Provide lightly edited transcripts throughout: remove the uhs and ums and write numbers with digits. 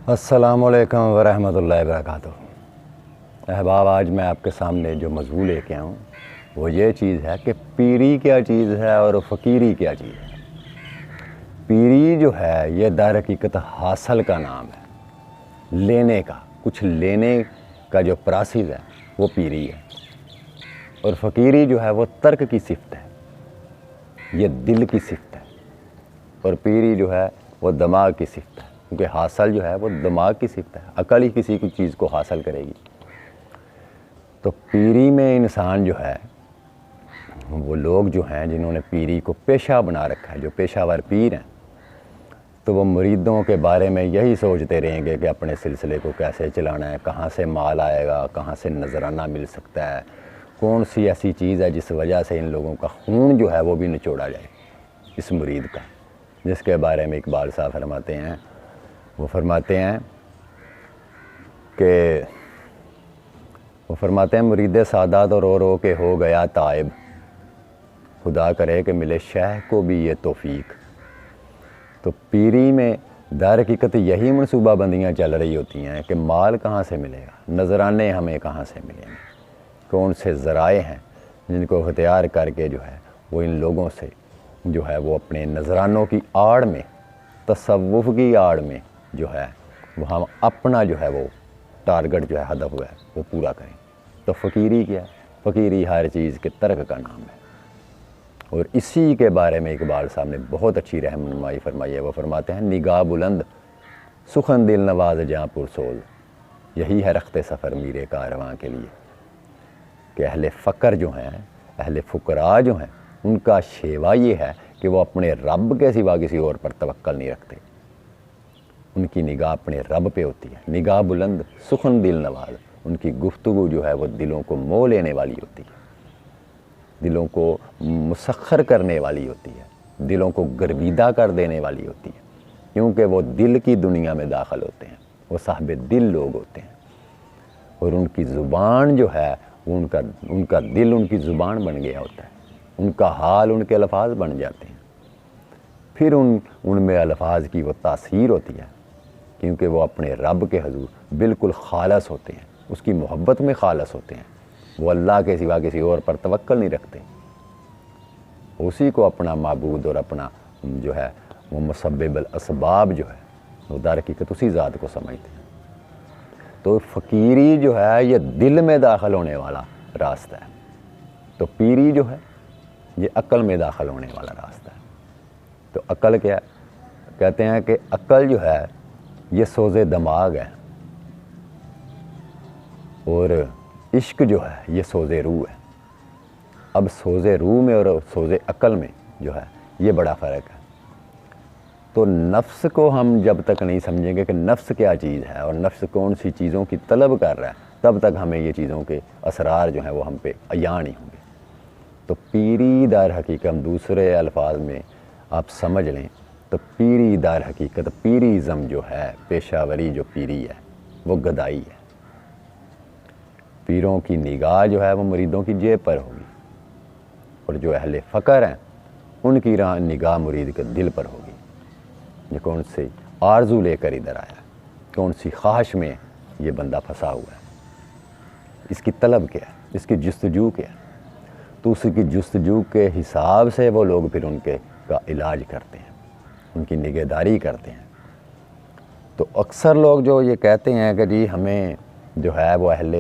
السلام علیکم ورحمۃ اللہ وبرکاتہ۔ احباب، آج میں آپ کے سامنے جو موضوع لے کے آؤں وہ یہ چیز ہے کہ پیری کیا چیز ہے اور فقیری کیا چیز ہے۔ پیری جو ہے یہ در حقیقت حاصل کا نام ہے، لینے کا، کچھ لینے کا جو پراسز ہے وہ پیری ہے، اور فقیری جو ہے وہ ترک کی صفت ہے، یہ دل کی صفت ہے، اور پیری جو ہے وہ دماغ کی صفت ہے، کیونکہ حاصل جو ہے وہ دماغ کی صفت ہے، عقل ہی کسی کی چیز کو حاصل کرے گی۔ تو پیری میں انسان جو ہے، وہ لوگ جو ہیں جنہوں نے پیری کو پیشہ بنا رکھا ہے، جو پیشہ ور پیر ہیں، تو وہ مریدوں کے بارے میں یہی سوچتے رہیں گے کہ اپنے سلسلے کو کیسے چلانا ہے، کہاں سے مال آئے گا، کہاں سے نذرانہ مل سکتا ہے، کون سی ایسی چیز ہے جس وجہ سے ان لوگوں کا خون جو ہے وہ بھی نچوڑا جائے اس مرید کا، جس کے بارے میں اقبال صاحب فرماتے ہیں، وہ فرماتے ہیں مرید سادات اور رو کے ہو گیا تائب، خدا کرے کہ ملے شیخ کو بھی یہ توفیق۔ تو پیری میں در حقیقت یہی منصوبہ بندیاں چل رہی ہوتی ہیں کہ مال کہاں سے ملے گا، نذرانے ہمیں کہاں سے ملیں گے، کون سے ذرائع ہیں جن کو اختیار کر کے جو ہے وہ ان لوگوں سے جو ہے وہ اپنے نذرانوں کی آڑ میں، تصوف کی آڑ میں جو ہے وہ ہم اپنا جو ہے وہ ٹارگٹ جو ہے ہدف ہے وہ پورا کریں۔ تو فقیری کیا ہے؟ فقیری ہر چیز کے ترک کا نام ہے، اور اسی کے بارے میں اقبال صاحب نے بہت اچھی رہنمائی فرمائی ہے۔ وہ فرماتے ہیں نگاہ بلند سخن دل نواز جہاں پرسول، یہی ہے رخت سفر میرے کارواں کے لیے، کہ اہل فقر جو ہیں، اہل فقراء جو ہیں، ان کا شیوا یہ ہے کہ وہ اپنے رب کے سوا کسی اور پر توکل نہیں رکھتے، ان کی نگاہ اپنے رب پہ ہوتی ہے۔ نگاہ بلند سخن دل نواز، ان کی گفتگو جو ہے وہ دلوں کو مو لینے والی ہوتی ہے، دلوں کو مسخر کرنے والی ہوتی ہے، دلوں کو گرویدہ کر دینے والی ہوتی ہے، کیونکہ وہ دل کی دنیا میں داخل ہوتے ہیں، وہ صاحب دل لوگ ہوتے ہیں، اور ان کی زبان جو ہے ان کا دل ان کی زبان بن گیا ہوتا ہے، ان کا حال ان کے الفاظ بن جاتے ہیں، پھر ان میں الفاظ کی وہ تاثیر ہوتی ہے، کیونکہ وہ اپنے رب کے حضور بالکل خالص ہوتے ہیں، اس کی محبت میں خالص ہوتے ہیں، وہ اللہ کے سوا کسی اور پر توکل نہیں رکھتے، اسی کو اپنا معبود اور اپنا جو ہے وہ مسبب الاسباب جو ہے وہ در حقیقت اسی ذات کو سمجھتے ہیں۔ تو فقیری جو ہے یہ دل میں داخل ہونے والا راستہ ہے، تو پیری جو ہے یہ عقل میں داخل ہونے والا راستہ ہے۔ تو عقل کیا ہے؟ کہتے ہیں کہ عقل جو ہے یہ سوز دماغ ہے، اور عشق جو ہے یہ سوز روح ہے۔ اب سوز روح میں اور سوز عقل میں جو ہے یہ بڑا فرق ہے۔ تو نفس کو ہم جب تک نہیں سمجھیں گے کہ نفس کیا چیز ہے اور نفس کون سی چیزوں کی طلب کر رہا ہے، تب تک ہمیں یہ چیزوں کے اسرار جو ہیں وہ ہم پہ عیاں نہیں ہوں گے۔ تو پیری در حقیقت ہم دوسرے الفاظ میں آپ سمجھ لیں تو پیری در حقیقت پیریزم جو ہے، پیشہ وری جو پیری ہے وہ گدائی ہے۔ پیروں کی نگاہ جو ہے وہ مریدوں کی جیب پر ہوگی، اور جو اہل فقر ہیں ان کی نگاہ مرید کے دل پر ہوگی، یہ کون سی آرزو لے کر ادھر آیا، کون سی خواہش میں یہ بندہ پھنسا ہوا ہے، اس کی طلب کیا ہے، اس کی جستجو کیا ہے، تو اس کی جستجو کے حساب سے وہ لوگ پھر ان کے کا علاج کرتے ہیں، ان کی نگہداری کرتے ہیں۔ تو اکثر لوگ جو یہ کہتے ہیں کہ جی ہمیں جو ہے وہ اہل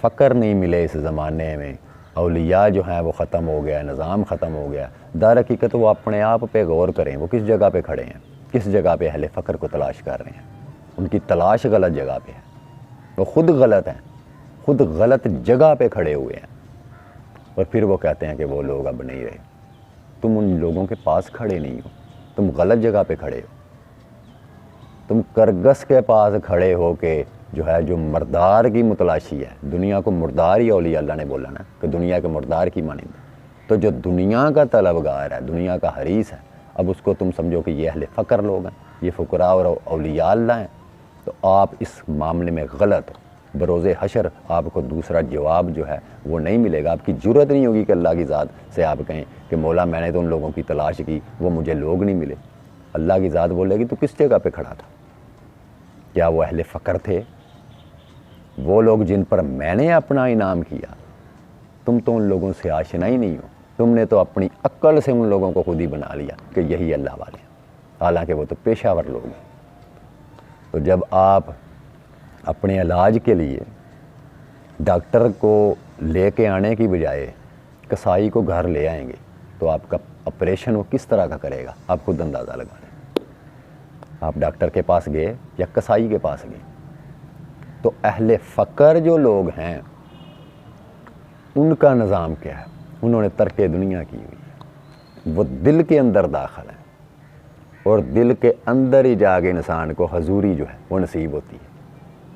فقر نہیں ملے اس زمانے میں، اولیاء جو ہیں وہ ختم ہو گیا، نظام ختم ہو گیا، در حقیقت وہ اپنے آپ پہ غور کریں، وہ کس جگہ پہ کھڑے ہیں، کس جگہ پہ اہل فقر کو تلاش کر رہے ہیں، ان کی تلاش غلط جگہ پہ ہے، وہ خود غلط ہیں، خود غلط جگہ پہ کھڑے ہوئے ہیں، اور پھر وہ کہتے ہیں کہ وہ لوگ اب نہیں رہے۔ تم ان لوگوں کے پاس کھڑے نہیں ہو، تم غلط جگہ پہ کھڑے ہو، تم کرگس کے پاس کھڑے ہو کے جو ہے جو مردار کی متلاشی ہے، دنیا کو مردار ہی اولیاء اللہ نے بولا نا کہ دنیا کے مردار کی مانند، تو جو دنیا کا طلبگار ہے، دنیا کا حریص ہے، اب اس کو تم سمجھو کہ یہ اہل فقر لوگ ہیں، یہ فقراء اور اولیاء اللہ ہیں، تو آپ اس معاملے میں غلط ہو۔ بروز حشر آپ کو دوسرا جواب جو ہے وہ نہیں ملے گا، آپ کی جرت نہیں ہوگی کہ اللہ کی ذات سے آپ کہیں کہ مولا میں نے تو ان لوگوں کی تلاش کی، وہ مجھے لوگ نہیں ملے۔ اللہ کی ذات بولے گی تو کس جگہ پہ کھڑا تھا، کیا وہ اہل فقر تھے؟ وہ لوگ جن پر میں نے اپنا انعام کیا، تم تو ان لوگوں سے آشنا ہی نہیں ہو، تم نے تو اپنی عقل سے ان لوگوں کو خود ہی بنا لیا کہ یہی اللہ والے ہیں، حالانکہ وہ تو پیشہ ور لوگ ہیں۔ تو جب آپ اپنے علاج کے لیے ڈاکٹر کو لے کے آنے کی بجائے کسائی کو گھر لے آئیں گے تو آپ کا آپریشن وہ کس طرح کا کرے گا؟ آپ خود اندازہ لگا لیں۔ آپ ڈاکٹر کے پاس گئے یا کسائی کے پاس گئے؟ تو اہل فقر جو لوگ ہیں ان کا نظام کیا ہے؟ انہوں نے ترک دنیا کی ہوئی ہے، وہ دل کے اندر داخل ہے، اور دل کے اندر ہی جا کے انسان کو حضوری جو ہے وہ نصیب ہوتی ہے۔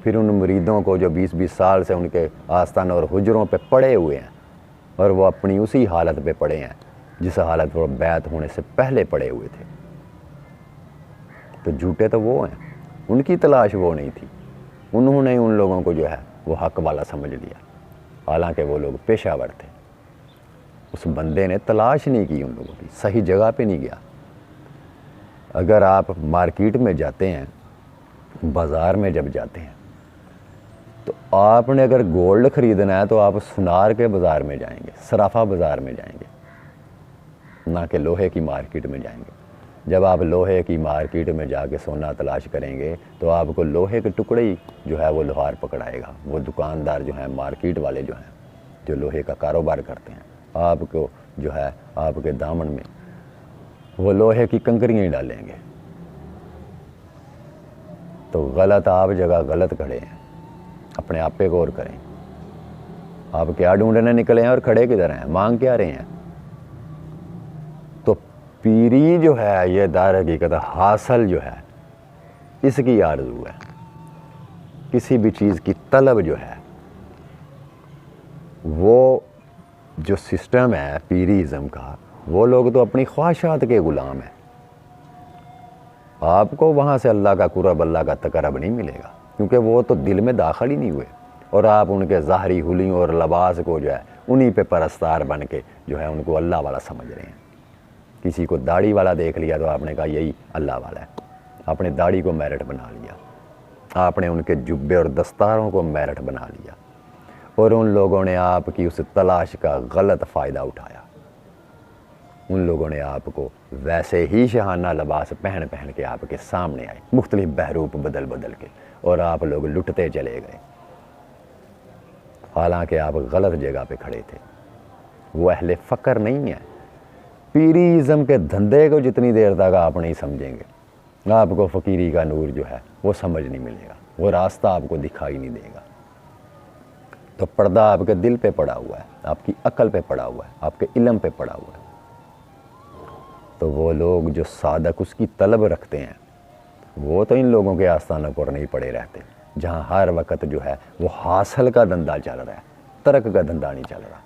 پھر ان مریدوں کو جو 20 سال سے ان کے آستان اور حجروں پہ پڑے ہوئے ہیں اور وہ اپنی اسی حالت پہ پڑے ہیں جس حالت وہ بیعت ہونے سے پہلے پڑے ہوئے تھے، تو جھوٹے تو وہ ہیں، ان کی تلاش وہ نہیں تھی، انہوں نے ان لوگوں کو جو ہے وہ حق والا سمجھ لیا، حالانکہ وہ لوگ پیشہ ور تھے۔ اس بندے نے تلاش نہیں کی ان لوگوں کی، صحیح جگہ پہ نہیں گیا۔ اگر آپ مارکیٹ میں جاتے ہیں، بازار میں جب جاتے ہیں، تو آپ نے اگر گولڈ خریدنا ہے تو آپ سنار کے بازار میں جائیں گے، صرافہ بازار میں جائیں گے، نہ کہ لوہے کی مارکیٹ میں جائیں گے۔ جب آپ لوہے کی مارکیٹ میں جا کے سونا تلاش کریں گے تو آپ کو لوہے کے ٹکڑے ہی جو ہے وہ لوہار پکڑائے گا۔ وہ دکاندار جو ہیں، مارکیٹ والے جو ہیں، جو لوہے کا کاروبار کرتے ہیں، آپ کو جو ہے آپ کے دامن میں وہ لوہے کی کنکریاں ہی ڈالیں گے۔ تو غلط آپ جگہ غلط کھڑے ہیں، اپنے آپ پہ غور کریں۔ آپ کیا ڈھونڈنے نکلے ہیں اور کھڑے کدھر ہیں؟ مانگ کیا رہے ہیں؟ تو پیری جو ہے یہ دار حقیقت حاصل جو ہے اس کی آرزو ہے، کسی بھی چیز کی طلب جو ہے، وہ جو سسٹم ہے پیریزم کا، وہ لوگ تو اپنی خواہشات کے غلام ہیں۔ آپ کو وہاں سے اللہ کا قرب، اللہ کا تقرب نہیں ملے گا، کیونکہ وہ تو دل میں داخل ہی نہیں ہوئے، اور آپ ان کے ظاہری حلیوں اور لباس کو جو ہے انہی پہ پرستار بن کے جو ہے ان کو اللہ والا سمجھ رہے ہیں۔ کسی کو داڑھی والا دیکھ لیا تو آپ نے کہا یہی اللہ والا ہے، آپ نے داڑھی کو میرٹ بنا لیا، آپ نے ان کے جبے اور دستاروں کو میرٹ بنا لیا، اور ان لوگوں نے آپ کی اس تلاش کا غلط فائدہ اٹھایا۔ ان لوگوں نے آپ کو ویسے ہی شاہانہ لباس پہن پہن کے آپ کے سامنے آئے، مختلف بہروپ بدل بدل کے، اور آپ لوگ لٹتے چلے گئے، حالانکہ آپ غلط جگہ پہ کھڑے تھے۔ وہ اہل فقر نہیں ہیں۔ پیریزم کے دھندے کو جتنی دیر تک آپ نہیں سمجھیں گے، آپ کو فقیری کا نور جو ہے وہ سمجھ نہیں ملے گا، وہ راستہ آپ کو دکھائی نہیں دے گا۔ تو پردہ آپ کے دل پہ پڑا ہوا ہے، آپ کی عقل پہ پڑا ہوا ہے، آپ کے علم پہ پڑا ہوا ہے۔ تو وہ لوگ جو صادق اس کی طلب رکھتے ہیں، وہ تو ان لوگوں کے آستانوں پر نہیں پڑے رہتے، جہاں ہر وقت جو ہے وہ حاصل کا دھندا چل رہا ہے، ترک کا دھندا نہیں چل رہا۔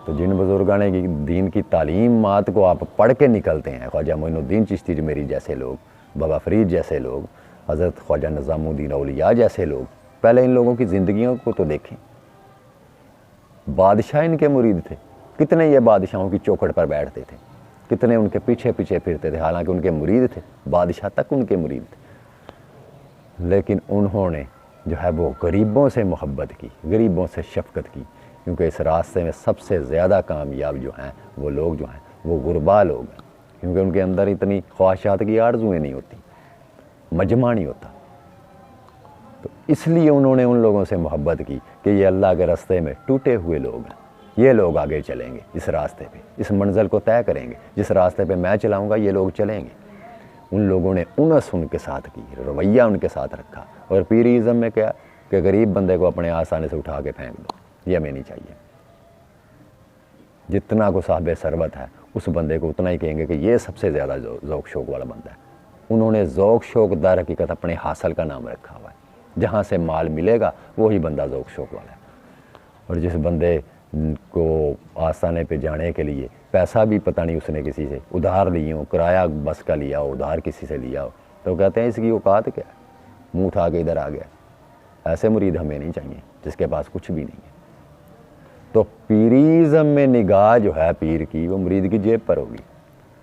تو جن بزرگان کی دین کی تعلیمات کو آپ پڑھ کے نکلتے ہیں، خواجہ معین الدین چشتی جمیری جیسے لوگ، بابا فرید جیسے لوگ، حضرت خواجہ نظام الدین اولیاء جیسے لوگ، پہلے ان لوگوں کی زندگیوں کو تو دیکھیں۔ بادشاہ ان کے مرید تھے، کتنے یہ بادشاہوں کی چوکھٹ پر بیٹھتے تھے، کتنے ان کے پیچھے پیچھے پھرتے تھے، حالانکہ ان کے مرید تھے، بادشاہ تک ان کے مرید تھے، لیکن انہوں نے جو ہے وہ غریبوں سے محبت کی، غریبوں سے شفقت کی، کیونکہ اس راستے میں سب سے زیادہ کامیاب جو ہیں وہ لوگ جو ہیں وہ غربا لوگ ہیں، کیونکہ ان کے اندر اتنی خواہشات کی آرزویں نہیں ہوتی، مجمع نہیں ہوتا۔ تو اس لیے انہوں نے ان لوگوں سے محبت کی کہ یہ اللہ کے راستے میں ٹوٹے ہوئے لوگ ہیں، یہ لوگ آگے چلیں گے اس راستے پہ، اس منزل کو طے کریں گے، جس راستے پہ میں چلاؤں گا یہ لوگ چلیں گے۔ ان لوگوں نے انس ان کے ساتھ کی، رویہ ان کے ساتھ رکھا۔ اور پیریزم میں کیا کہ غریب بندے کو اپنے آسانے سے اٹھا کے پھینک دو، یہ ہمیں نہیں چاہیے۔ جتنا کو صاحب ثروت ہے اس بندے کو اتنا ہی کہیں گے کہ یہ سب سے زیادہ ذوق شوق والا بندہ ہے۔ انہوں نے ذوق شوق در حقیقت اپنے حاصل کا نام رکھا ہوا ہے، جہاں سے مال ملے گا وہی بندہ ذوق شوق والا ہے۔ اور جس بندے کو آستانے پہ جانے کے لیے پیسہ بھی پتہ نہیں اس نے کسی سے ادھار لی ہو، کرایہ بس کا لیا ہو، ادھار کسی سے لیا ہو، تو کہتے ہیں اس کی اوقات کیا ہے، منہ اٹھا کے ادھر آ گیا۔ ایسے مرید ہمیں نہیں چاہیے جس کے پاس کچھ بھی نہیں ہے۔ تو پیریزم میں نگاہ جو ہے پیر کی وہ مرید کی جیب پر ہوگی،